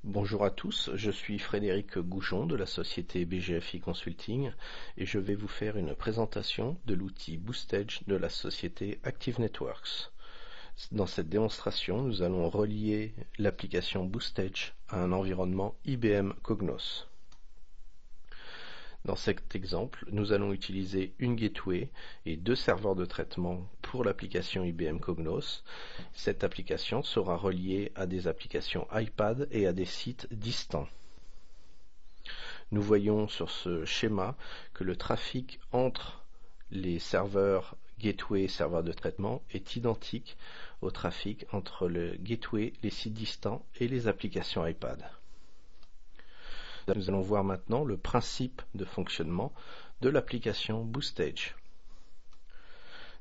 Bonjour à tous, je suis Frédéric Goujon de la société BGFI Consulting et je vais vous faire une présentation de l'outil Boostage de la société Active Networks. Dans cette démonstration, nous allons relier l'application Boostage à un environnement IBM Cognos. Dans cet exemple, nous allons utiliser une gateway et deux serveurs de traitement pour l'application IBM Cognos. Cette application sera reliée à des applications iPad et à des sites distants. Nous voyons sur ce schéma que le trafic entre les serveurs gateway et serveurs de traitement est identique au trafic entre le gateway, les sites distants et les applications iPad. Nous allons voir maintenant le principe de fonctionnement de l'application Boostage.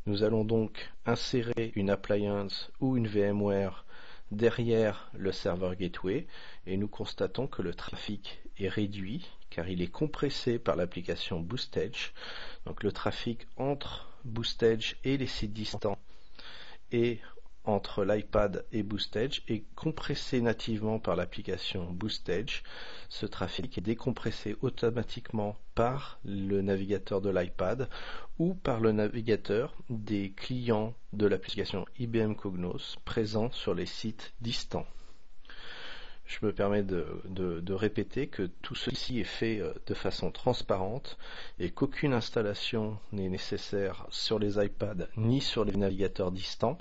Nous allons donc insérer une appliance ou une VMware derrière le serveur gateway et nous constatons que le trafic est réduit car il est compressé par l'application Boostage. Donc le trafic entre Boostage et les sites distants et entre l'iPad et Boostage est compressé nativement par l'application Boostage. Ce trafic est décompressé automatiquement par le navigateur de l'iPad ou par le navigateur des clients de l'application IBM Cognos présents sur les sites distants. Je me permets de répéter que tout ceci est fait de façon transparente et qu'aucune installation n'est nécessaire sur les iPads ni sur les navigateurs distants.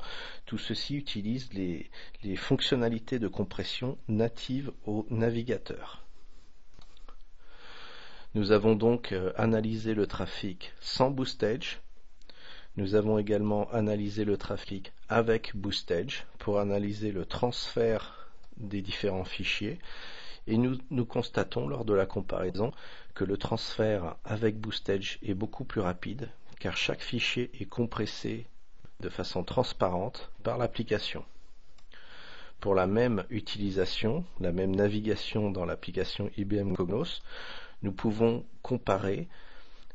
Tout ceci utilise les fonctionnalités de compression natives au navigateur. Nous avons donc analysé le trafic sans Boostage. Nous avons également analysé le trafic avec Boostage pour analyser le transfert des différents fichiers et nous constatons lors de la comparaison que le transfert avec Boostage est beaucoup plus rapide car chaque fichier est compressé de façon transparente par l'application. Pour la même utilisation, la même navigation dans l'application IBM Cognos, nous pouvons comparer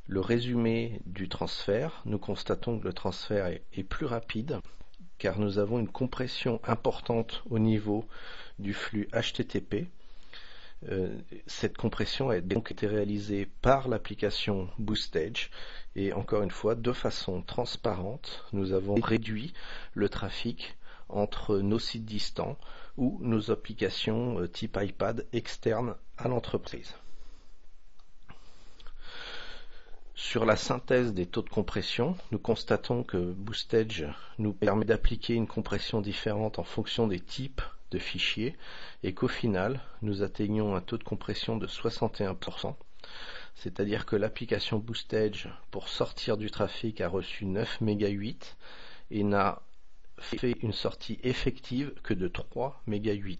le résumé du transfert. Nous constatons que le transfert est plus rapide car nous avons une compression importante au niveau du flux HTTP. Cette compression a donc été réalisée par l'application Boostage et encore une fois de façon transparente nous avons réduit le trafic entre nos sites distants ou nos applications type iPad externes à l'entreprise. Sur la synthèse des taux de compression, nous constatons que Boostage nous permet d'appliquer une compression différente en fonction des types de fichiers et qu'au final, nous atteignons un taux de compression de 61%. C'est-à-dire que l'application Boostage, pour sortir du trafic, a reçu 9 MB et n'a fait une sortie effective que de 3 MB.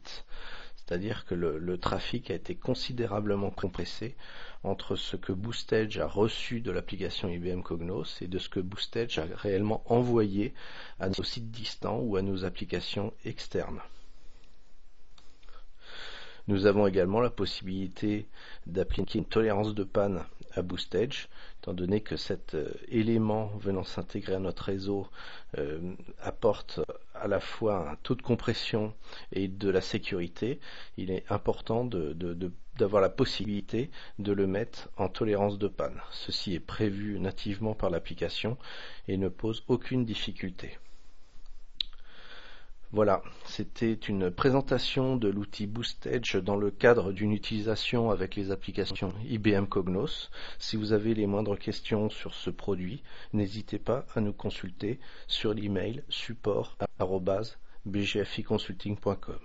C'est-à-dire que le trafic a été considérablement compressé entre ce que Boostage a reçu de l'application IBM Cognos et de ce que Boostage a réellement envoyé à nos sites distants ou à nos applications externes. Nous avons également la possibilité d'appliquer une tolérance de panne à Boostage, étant donné que cet élément venant s'intégrer à notre réseau apporte à la fois un taux de compression et de la sécurité. Il est important d'avoir la possibilité de le mettre en tolérance de panne. Ceci est prévu nativement par l'application et ne pose aucune difficulté. Voilà, c'était une présentation de l'outil Boostage dans le cadre d'une utilisation avec les applications IBM Cognos. Si vous avez les moindres questions sur ce produit, n'hésitez pas à nous consulter sur l'email support@bgficonsulting.com.